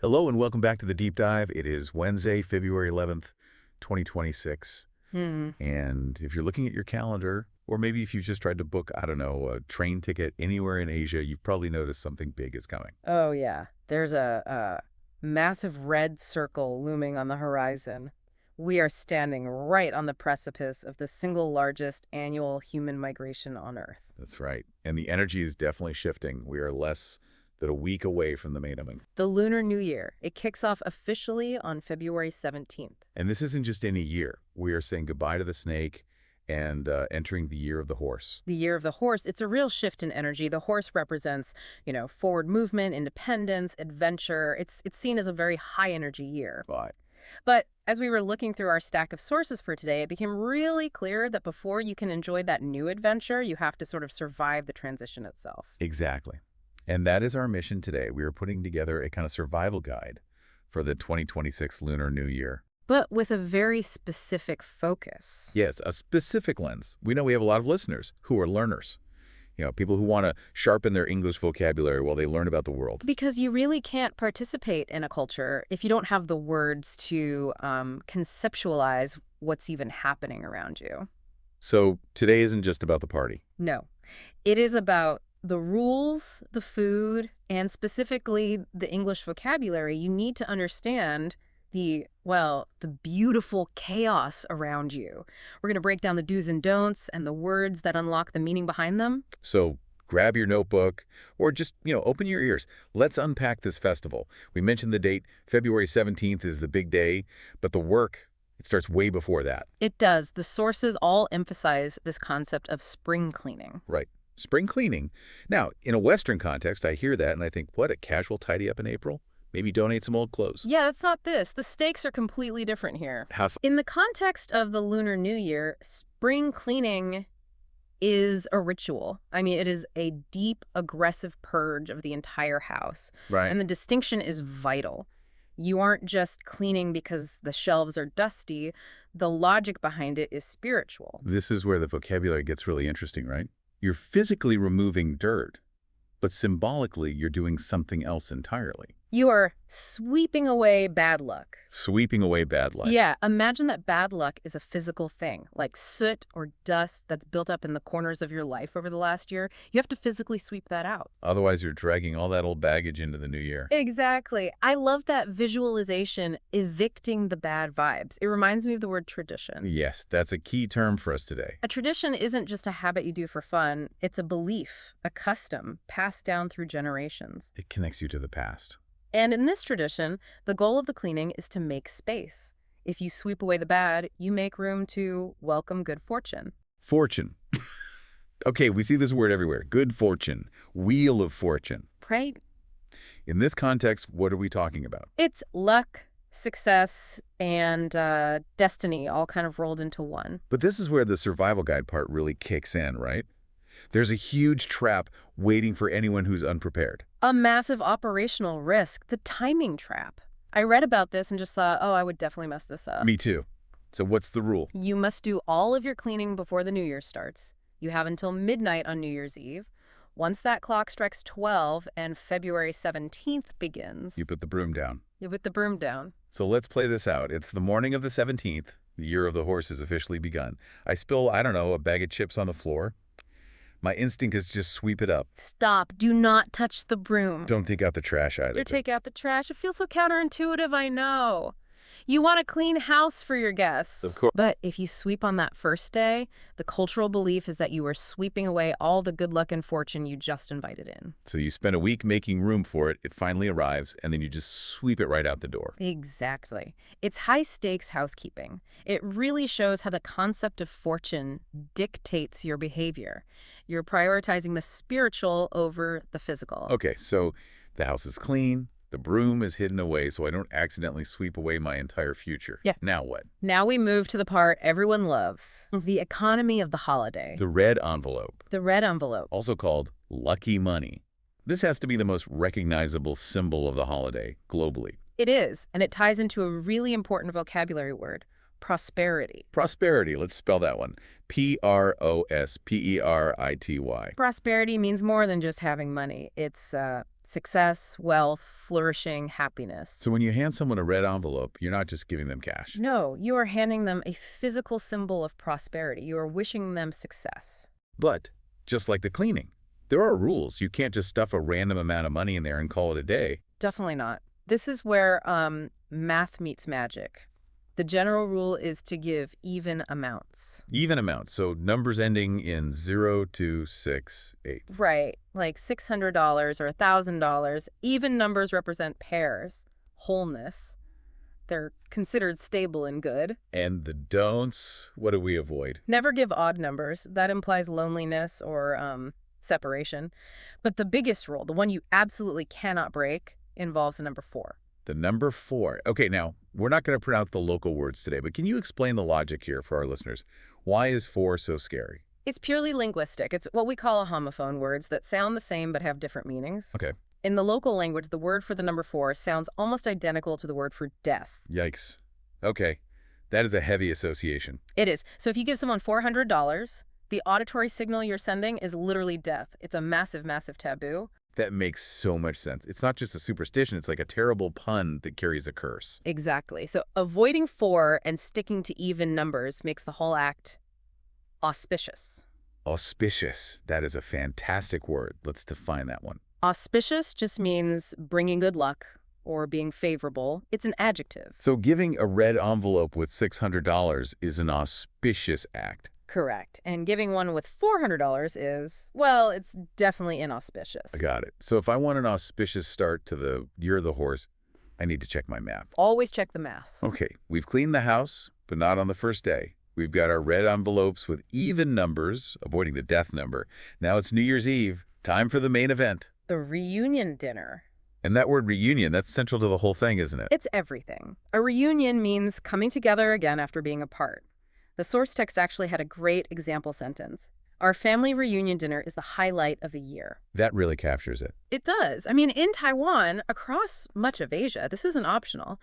Hello and welcome back to the Deep Dive. It is Wednesday, February 11th, 2026. Hmm. And if you're looking at your calendar, or maybe if you've just tried to book, I don't know, a train ticket anywhere in Asia, you've probably noticed something big is coming. Oh, yeah. There's a massive red circle looming on the horizon. We are standing right on the precipice of the single largest annual human migration on Earth. That's right. And the energy is definitely shifting. We are less than a week away from the main event. The Lunar New Year. It kicks off officially on February 17th. And this isn't just any year. We are saying goodbye to the snake and entering the year of the horse. The Year of the Horse, it's a real shift in energy. The horse represents, forward movement, independence, adventure. It's seen as a very high energy year. Bye. But as we were looking through our stack of sources for today, it became really clear that before you can enjoy that new adventure, you have to sort of survive the transition itself. Exactly. And that is our mission today. We are putting together a kind of survival guide for the 2026 Lunar New Year. But with a very specific focus. Yes, a specific lens. We know we have a lot of listeners who are learners. People who want to sharpen their English vocabulary while they learn about the world. Because you really can't participate in a culture if you don't have the words to conceptualize what's even happening around you. So today isn't just about the party. No, it is about the rules, the food, and specifically the English vocabulary. You need to understand the beautiful chaos around you. We're going to break down the do's and don'ts and the words that unlock the meaning behind them. So grab your notebook or just, open your ears. Let's unpack this festival. We mentioned the date. February 17th is the big day, but the work, it starts way before that. It does. The sources all emphasize this concept of spring cleaning. Right. Spring cleaning. Now, in a Western context, I hear that and I think, what, a casual tidy up in April? Maybe donate some old clothes. Yeah, that's not this. The stakes are completely different here. How? In the context of the Lunar New Year, spring cleaning is a ritual. I mean, it is a deep, aggressive purge of the entire house. Right. And the distinction is vital. You aren't just cleaning because the shelves are dusty. The logic behind it is spiritual. This is where the vocabulary gets really interesting, right? You're physically removing dirt, but symbolically you're doing something else entirely. You are sweeping away bad luck. Sweeping away bad luck. Yeah, imagine that bad luck is a physical thing, like soot or dust that's built up in the corners of your life over the last year. You have to physically sweep that out. Otherwise, you're dragging all that old baggage into the new year. Exactly. I love that visualization, evicting the bad vibes. It reminds me of the word tradition. Yes, that's a key term for us today. A tradition isn't just a habit you do for fun. It's a belief, a custom, passed down through generations. It connects you to the past. And in this tradition, the goal of the cleaning is to make space. If you sweep away the bad, you make room to welcome good fortune. Fortune. Okay, we see this word everywhere. Good fortune. Wheel of fortune. Right? In this context, what are we talking about? It's luck, success, and destiny all kind of rolled into one. But this is where the survival guide part really kicks in, right? There's a huge trap waiting for anyone who's unprepared. A massive operational risk, the timing trap. I read about this and just thought, oh, I would definitely mess this up. Me too. So what's the rule? You must do all of your cleaning before the New Year starts. You have until midnight on New Year's Eve. Once that clock strikes 12 and February 17th begins, You put the broom down. you put the broom down. So let's play this out. It's the morning of the 17th. The year of the horse has officially begun. I spill, I don't know, a bag of chips on the floor. My instinct is just sweep it up. Stop. Do not touch the broom. Don't take out the trash either. Or take out the trash. It feels so counterintuitive, I know. You want a clean house for your guests. Of course. But if you sweep on that first day, the cultural belief is that you are sweeping away all the good luck and fortune you just invited in. So you spend a week making room for it. It finally arrives, and then you just sweep it right out the door. Exactly. It's high-stakes housekeeping. It really shows how the concept of fortune dictates your behavior. You're prioritizing the spiritual over the physical. Okay, so the house is clean. The broom is hidden away so I don't accidentally sweep away my entire future. Yeah. Now what? Now we move to the part everyone loves, the economy of the holiday. The red envelope, The red envelope. also called lucky money. This has to be the most recognizable symbol of the holiday globally. It is, and it ties into a really important vocabulary word, prosperity. Prosperity, let's spell that one. Prosperity. Prosperity means more than just having money. It's Success, wealth, flourishing, happiness. So when you hand someone a red envelope, you're not just giving them cash. No, you are handing them a physical symbol of prosperity. You are wishing them success. But just like the cleaning, there are rules. You can't just stuff a random amount of money in there and call it a day. Definitely not. This is where math meets magic. The general rule is to give even amounts. Even amounts, so numbers ending in 0 to 6, 8. Right, like $600 or $1,000. Even numbers represent pairs, wholeness. They're considered stable and good. And the don'ts, what do we avoid? Never give odd numbers. That implies loneliness or separation. But the biggest rule, the one you absolutely cannot break, involves the number 4. The number 4. Okay, now, we're not going to pronounce the local words today, but can you explain the logic here for our listeners? Why is 4 so scary? It's purely linguistic. It's what we call a homophone, words that sound the same but have different meanings. Okay. In the local language, the word for the number 4 sounds almost identical to the word for death. Yikes. Okay. That is a heavy association. It is. So if you give someone $400, the auditory signal you're sending is literally death. It's a massive, massive taboo. That makes so much sense. It's not just a superstition. It's like a terrible pun that carries a curse. Exactly. So avoiding 4 and sticking to even numbers makes the whole act auspicious. Auspicious. That is a fantastic word. Let's define that one. Auspicious just means bringing good luck or being favorable. It's an adjective. So giving a red envelope with $600 is an auspicious act. Correct. And giving one with $400 is, well, it's definitely inauspicious. I got it. So if I want an auspicious start to the year of the horse, I need to check my math. Always check the math. Okay, we've cleaned the house, but not on the first day. We've got our red envelopes with even numbers, avoiding the death number. Now it's New Year's Eve. Time for the main event. The reunion dinner. And that word reunion, that's central to the whole thing, isn't it? It's everything. A reunion means coming together again after being apart. The source text actually had a great example sentence. Our family reunion dinner is the highlight of the year. That really captures it. It does. I mean, in Taiwan, across much of Asia, this isn't optional.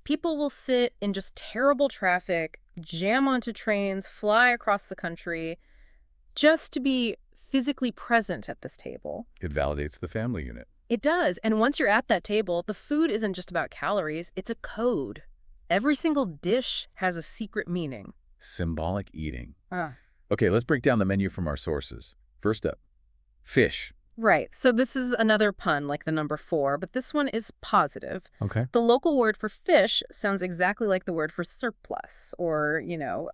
People will sit in just terrible traffic, jam onto trains, fly across the country, just to be physically present at this table. It validates the family unit. It does. And once you're at that table, the food isn't just about calories, it's a code. Every single dish has a secret meaning. Symbolic eating. Ah. Okay, let's break down the menu from our sources. First up, fish. Right. So this is another pun like the number 4, but this one is positive. Okay. The local word for fish sounds exactly like the word for surplus or,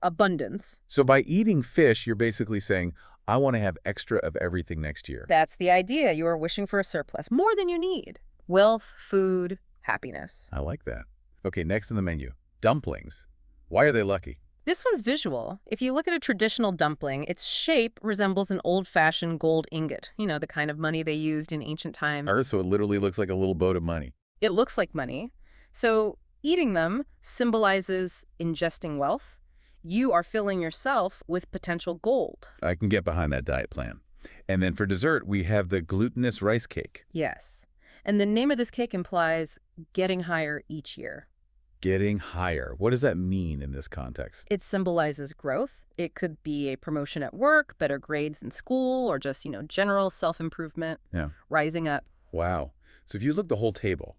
abundance. So by eating fish, you're basically saying, I want to have extra of everything next year. That's the idea. You are wishing for a surplus, more than you need. Wealth, food, happiness. I like that. Okay, next in the menu, dumplings. Why are they lucky? This one's visual. If you look at a traditional dumpling, its shape resembles an old-fashioned gold ingot, the kind of money they used in ancient times. So it literally looks like a little boat of money. It looks like money. So eating them symbolizes ingesting wealth. You are filling yourself with potential gold. I can get behind that diet plan. And then for dessert, we have the glutinous rice cake. Yes. And the name of this cake implies getting higher each year. Getting higher. What does that mean in this context? It symbolizes growth. It could be a promotion at work, better grades in school, or just, general self-improvement, rising up. Wow. So if you look the whole table,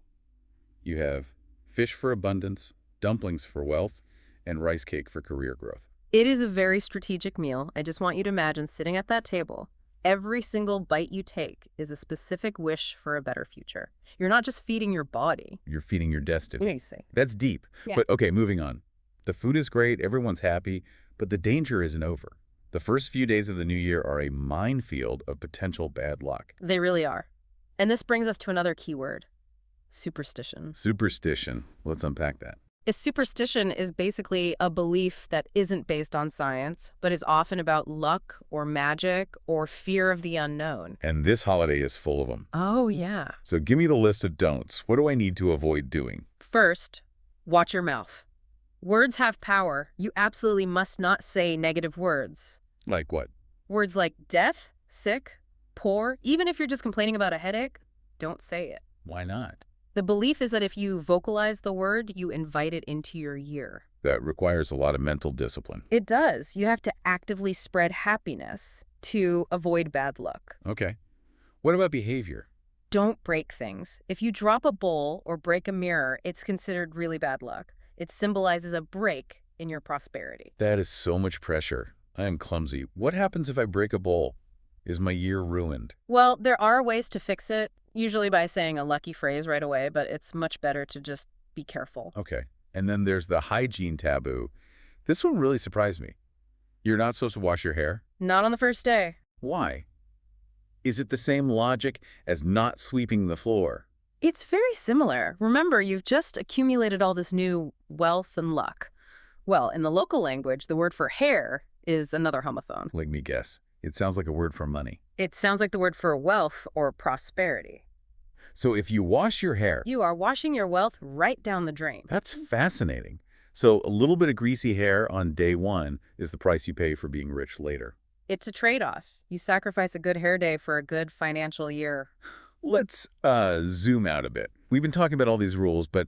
you have fish for abundance, dumplings for wealth, and rice cake for career growth. It is a very strategic meal. I just want you to imagine sitting at that table. Every single bite you take is a specific wish for a better future. You're not just feeding your body. You're feeding your destiny. What do you say? That's deep. Yeah. But okay, moving on. The food is great, everyone's happy, but the danger isn't over. The first few days of the new year are a minefield of potential bad luck. They really are. And this brings us to another key word, superstition. Superstition. Let's unpack that. A superstition is basically a belief that isn't based on science, but is often about luck or magic or fear of the unknown. And this holiday is full of them. Oh, yeah. So give me the list of don'ts. What do I need to avoid doing? First, watch your mouth. Words have power. You absolutely must not say negative words. Like what? Words like death, sick, poor, even if you're just complaining about a headache, don't say it. Why not? The belief is that if you vocalize the word, you invite it into your year. That requires a lot of mental discipline. It does. You have to actively spread happiness to avoid bad luck. Okay. What about behavior? Don't break things. If you drop a bowl or break a mirror, it's considered really bad luck. It symbolizes a break in your prosperity. That is so much pressure. I am clumsy. What happens if I break a bowl? Is my year ruined? Well, there are ways to fix it, usually by saying a lucky phrase right away, but it's much better to just be careful. Okay. And then there's the hygiene taboo. This one really surprised me. You're not supposed to wash your hair? Not on the first day. Why? Is it the same logic as not sweeping the floor? It's very similar. Remember, you've just accumulated all this new wealth and luck. Well, in the local language, the word for hair is another homophone. Let me guess. It sounds like a word for money. It sounds like the word for wealth or prosperity. So if you wash your hair, You are washing your wealth right down the drain. that's fascinating. So a little bit of greasy hair on day one is the price you pay for being rich later. It's a trade-off. You sacrifice a good hair day for a good financial year. Let's zoom out a bit. We've been talking about all these rules, but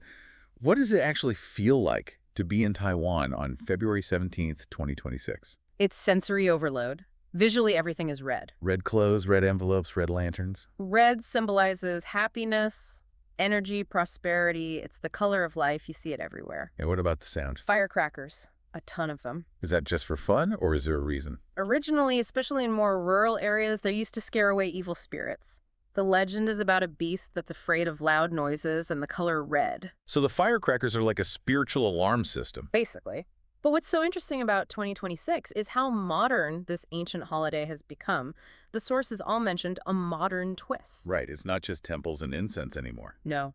what does it actually feel like to be in Taiwan on February 17th, 2026? It's sensory overload. Visually, everything is red. Red clothes, red envelopes, red lanterns. Red symbolizes happiness, energy, prosperity. It's the color of life. You see it everywhere. And what about the sound? Firecrackers. A ton of them. Is that just for fun, or is there a reason? Originally, especially in more rural areas, they used to scare away evil spirits. The legend is about a beast that's afraid of loud noises and the color red, So the firecrackers are like a spiritual alarm system. basically. But what's so interesting about 2026 is how modern this ancient holiday has become. The sources all mentioned a modern twist. Right, it's not just temples and incense anymore. No.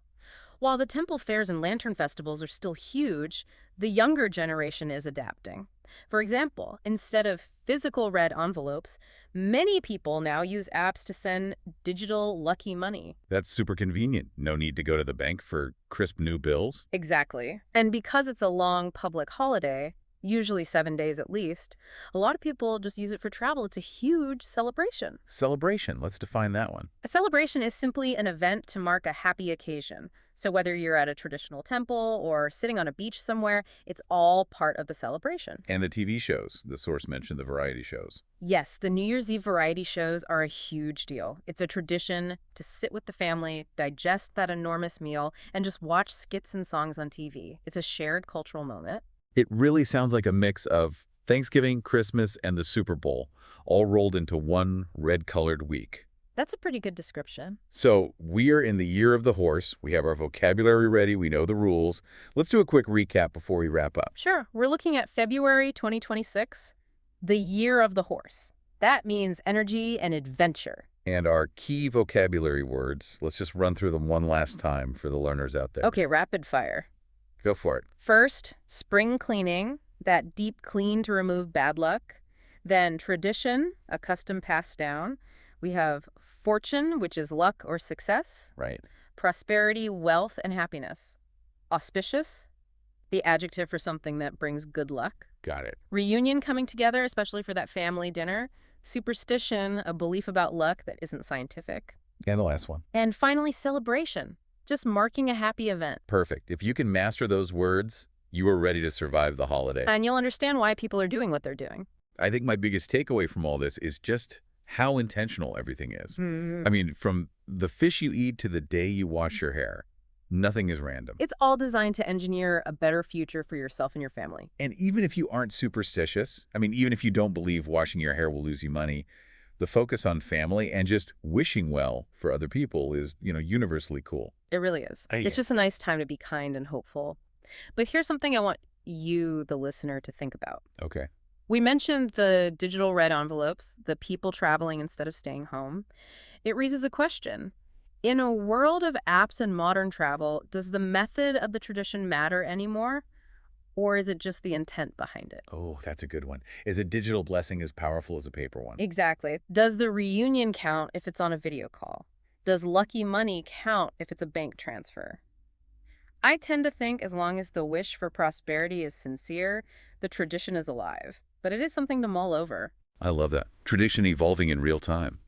While the temple fairs and lantern festivals are still huge, the younger generation is adapting. For example, instead of physical red envelopes, many people now use apps to send digital lucky money. That's super convenient. No need to go to the bank for crisp new bills. Exactly. And because it's a long public holiday, usually 7 days at least, a lot of people just use it for travel. It's a huge celebration. Celebration, let's define that one. A celebration is simply an event to mark a happy occasion. So whether you're at a traditional temple or sitting on a beach somewhere, it's all part of the celebration. And the TV shows. The source mentioned the variety shows. Yes, the New Year's Eve variety shows are a huge deal. It's a tradition to sit with the family, digest that enormous meal, and just watch skits and songs on TV. It's a shared cultural moment. It really sounds like a mix of Thanksgiving, Christmas, and the Super Bowl, all rolled into one red-colored week. That's a pretty good description. So we're in the year of the horse. We have our vocabulary ready. We know the rules. Let's do a quick recap before we wrap up. Sure, we're looking at February 2026, the year of the horse. That means energy and adventure. And our key vocabulary words, let's just run through them one last time for the learners out there. Okay, rapid fire. Go for it. First, spring cleaning, that deep clean to remove bad luck. Then tradition, a custom passed down. We have fortune, which is luck or success. Right. Prosperity, wealth, and happiness. Auspicious, the adjective for something that brings good luck. Got it. Reunion, coming together, especially for that family dinner. Superstition, a belief about luck that isn't scientific. And the last one. And finally, celebration, just marking a happy event. Perfect. If you can master those words, you are ready to survive the holiday. And you'll understand why people are doing what they're doing. I think my biggest takeaway from all this is just how intentional everything is. I mean, from the fish you eat to the day you wash your hair, nothing is random. It's all designed to engineer a better future for yourself and your family. And even if you aren't superstitious, I mean, even if you don't believe washing your hair will lose you money, the focus on family and just wishing well for other people is, universally cool. It really is. It's just a nice time to be kind and hopeful. But here's something I want you, the listener, to think about. Okay. We mentioned the digital red envelopes, the people traveling instead of staying home. It raises a question. In a world of apps and modern travel, does the method of the tradition matter anymore? Or is it just the intent behind it? Oh, that's a good one. Is a digital blessing as powerful as a paper one? Exactly. Does the reunion count if it's on a video call? Does lucky money count if it's a bank transfer? I tend to think as long as the wish for prosperity is sincere, the tradition is alive. But it is something to mull over. I love that. Tradition evolving in real time.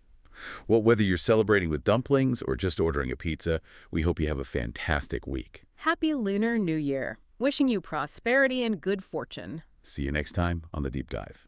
Well, whether you're celebrating with dumplings or just ordering a pizza, we hope you have a fantastic week. Happy Lunar New Year. Wishing you prosperity and good fortune. See you next time on The Deep Dive.